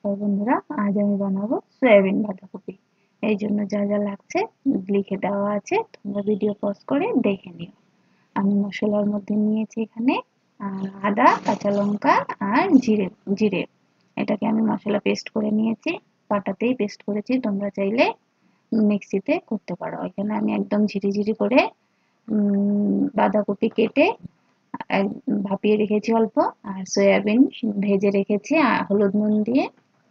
নমস্কার বন্ধুরা, আজ আমি বানাবো সয়াবিন বাঁধাকপি। এই জন্য যা যা লাগছে লিখে দেওয়া আছে, তোমরা ভিডিও পজ করে দেখে নিও। আমি মশলার মধ্যে নিয়েছি এখানে আদা, কাঁচা লঙ্কা আর জিরে জিরে এটাকে আমি মশলা পেস্ট করে নিয়েছি, পাটাতেই পেস্ট করেছি। তোমরা চাইলে মিক্সিতে করতে পারো। এখানে আমি একদম ঝিরি করে বাঁধাকপি কেটে ভাপিয়ে রেখেছি অল্প, আর সয়াবিন ভেজে রেখেছি হলুদ নুন দিয়ে।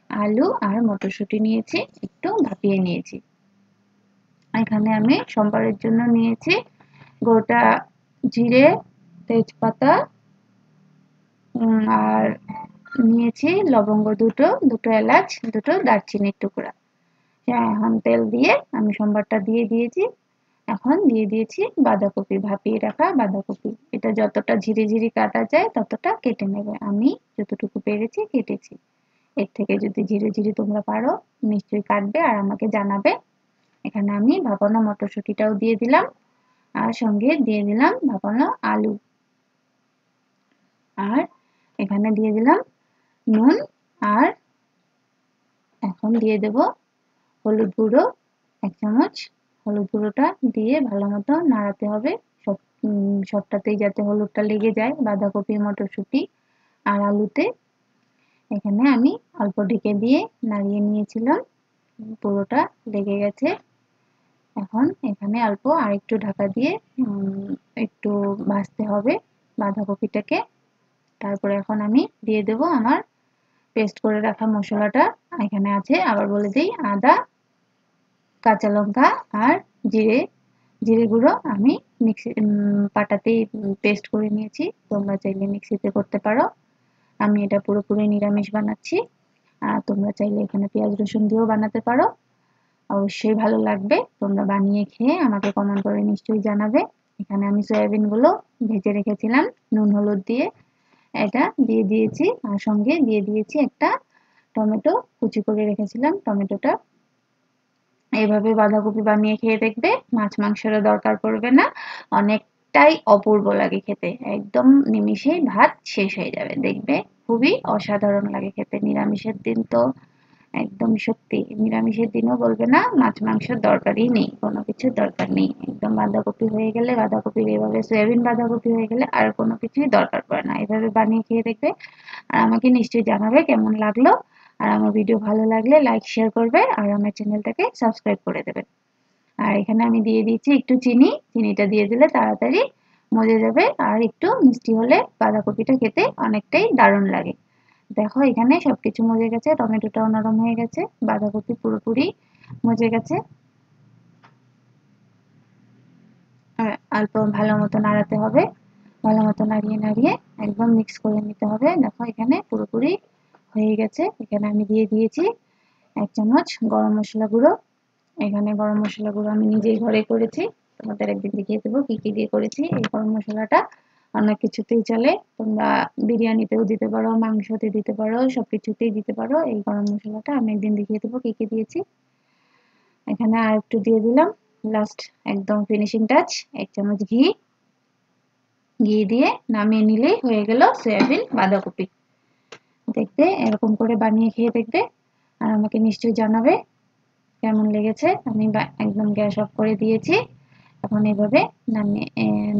আলু আর মটরশুঁটি নিয়েছি, একটু ভাপিয়ে নিয়েছি। এখানে আমি সম্বারের জন্য নিয়েছি গোটা জিরে, তেজপাতা আর নিয়েছি লবঙ্গ দুটো এলাচ, দুটো দারচিনির টুকরা। এখন তেল দিয়ে আমি সম্বারটা দিয়ে দিয়েছি। এখন দিয়ে দিয়েছি বাঁধাকপি, ভাপিয়ে রাখা বাঁধাকপি। এটা যতটা ঝিরি কাটা যায় ততটা কেটে নেবে। আমি যতটুকু পেরেছি কেটেছি। এর থেকে যদি ঝিরি তোমরা পারো নিশ্চয়ই কাটবে আর আমাকে জানাবে। এখানে আমি ভাপানো মটরশুঁটিটাও দিয়ে দিলাম, আর সঙ্গে দিয়ে দিলাম ভাপানো আলু, আর এখানে দিয়ে দিলাম নুন, আর এখন দিয়ে দেব হলুদ গুঁড়ো 1 চামচ। হলুদ গুঁড়োটা দিয়ে ভালো মতো নাড়াতে হবে, সবটাতেই যাতে হলুদটা লেগে যায়, বাঁধাকপি, মটরশুঁটি আর আলুতে। এখানে আমি অল্প ঢেকে দিয়ে নাড়িয়ে নিয়েছিলাম, পুরোটা লেগে গেছে। এখন এখানে অল্প আরেকটু ঢাকা দিয়ে একটু ভাজতে হবে বাঁধাকপিটাকে। তারপরে এখন আমি দিয়ে দেব আমার পেস্ট করে রাখা মশলাটা। এখানে আছে, আবার বলে দিই, আদা, কাঁচা লঙ্কা আর জিরে গুঁড়ো আমি পাটাতেই পেস্ট করে নিয়েছি। তোমরা চাইলে মিক্সিতে করতে পারো। আমি এটা পুরোপুরি নিরামিষ বানাচ্ছি, আর তোমরা চাইলে এখানে পেঁয়াজ রসুন দিয়েও বানাতে পারো। অবশ্যই ভালো লাগবে। তোমরা বানিয়ে খেয়ে আমাকে কমেন্ট করে নিশ্চয়ই জানাবে। এখানে আমি সয়াবিনগুলো ভেজে রেখেছিলাম নুন হলুদ দিয়ে, এটা দিয়ে দিয়েছি। আর সঙ্গে দিয়ে দিয়েছি একটা টমেটো, কুচি করে রেখেছিলাম টমেটোটা। এইভাবে বাঁধাকপি বানিয়ে খেয়ে দেখবে, মাছ মাংসেরও দরকার পড়বে না। অনেকটাই অপূর্ব লাগে খেতে, একদম নিমিষেই ভাত শেষ হয়ে যাবে। দেখবে খুবই অসাধারণ লাগে খেতে। নিরামিষের দিন তো একদম সত্যি, নিরামিষের দিনও বলবে না মাছ মাংসের দরকারই নেই, কোনো কিছুর দরকার নেই। একদম বাঁধাকপি হয়ে গেলে, বাঁধাকপির এভাবে সয়াবিন বাঁধাকপি হয়ে গেলে আর কোনো কিছুই দরকার পড়ে না। এভাবে বানিয়ে খেয়ে দেখবে, আর আমাকে নিশ্চয়ই জানাবে কেমন লাগলো। আর আমার ভিডিও ভালো লাগলে লাইক শেয়ার করবে, আর আমার চ্যানেলটাকে সাবস্ক্রাইব করে দেবে। আর এখানে আমি দিয়ে দিচ্ছি একটু চিনি, চিনিটা দিয়ে দিলে তাড়াতাড়ি মজে যাবে, আর একটু মিষ্টি হলে বাঁধাকপিটা খেতে অনেকটাই দারুণ লাগে। দেখো এখানে সবকিছু মজে গেছে, টমেটোটাও নরম হয়ে গেছে, বাঁধাকপি পুরোপুরি মজে গেছে। অল্প ভালো মতো নাড়াতে হবে, ভালো মতো নাড়িয়ে একদম মিক্স করে নিতে হবে। দেখো এখানে পুরোপুরি হয়ে গেছে। এখানে আমি দিয়ে দিয়েছি 1 চামচ গরম মশলা গুঁড়ো। এখানে গরম মশলা গুঁড়ো আমি নিজেই ঘরে করেছি, তোমাদের একদিন দেখিয়ে দেবো কি কি দিয়ে করেছি। এই গরম মশলাটা অনেক কিছুতেই চলে, তোমরা বিরিয়ানিতেও দিতে পারো, মাংসতে দিতে পারো, সবকিছুতেই দিতে পারো। এই গরম মশলাটা আমি একদিন দেখিয়ে দেবো কি কি দিয়েছি। এখানে আর একটু দিয়ে দিলাম লাস্ট, একদম ফিনিশিং টাচ, 1 চামচ ঘি দিয়ে নামিয়ে নিলেই হয়ে গেল সয়াবিন বাঁধাকপি। দেখতে এরকম করে বানিয়ে খেয়ে দেখবে, আর আমাকে নিশ্চয়ই জানাবে কেমন লেগেছে। আমি একদম গ্যাস অফ করে দিয়েছি। এখন এভাবে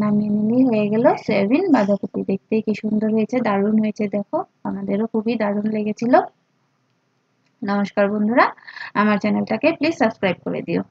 নামিয়ে নিলেই হয়ে গেল সয়াবিন বাঁধাকপি। দেখতে কি সুন্দর হয়েছে, দারুণ হয়েছে। দেখো আমাদেরও খুবই দারুণ লেগেছিল। নমস্কার বন্ধুরা, আমার চ্যানেলটাকে প্লিজ সাবস্ক্রাইব করে দিও।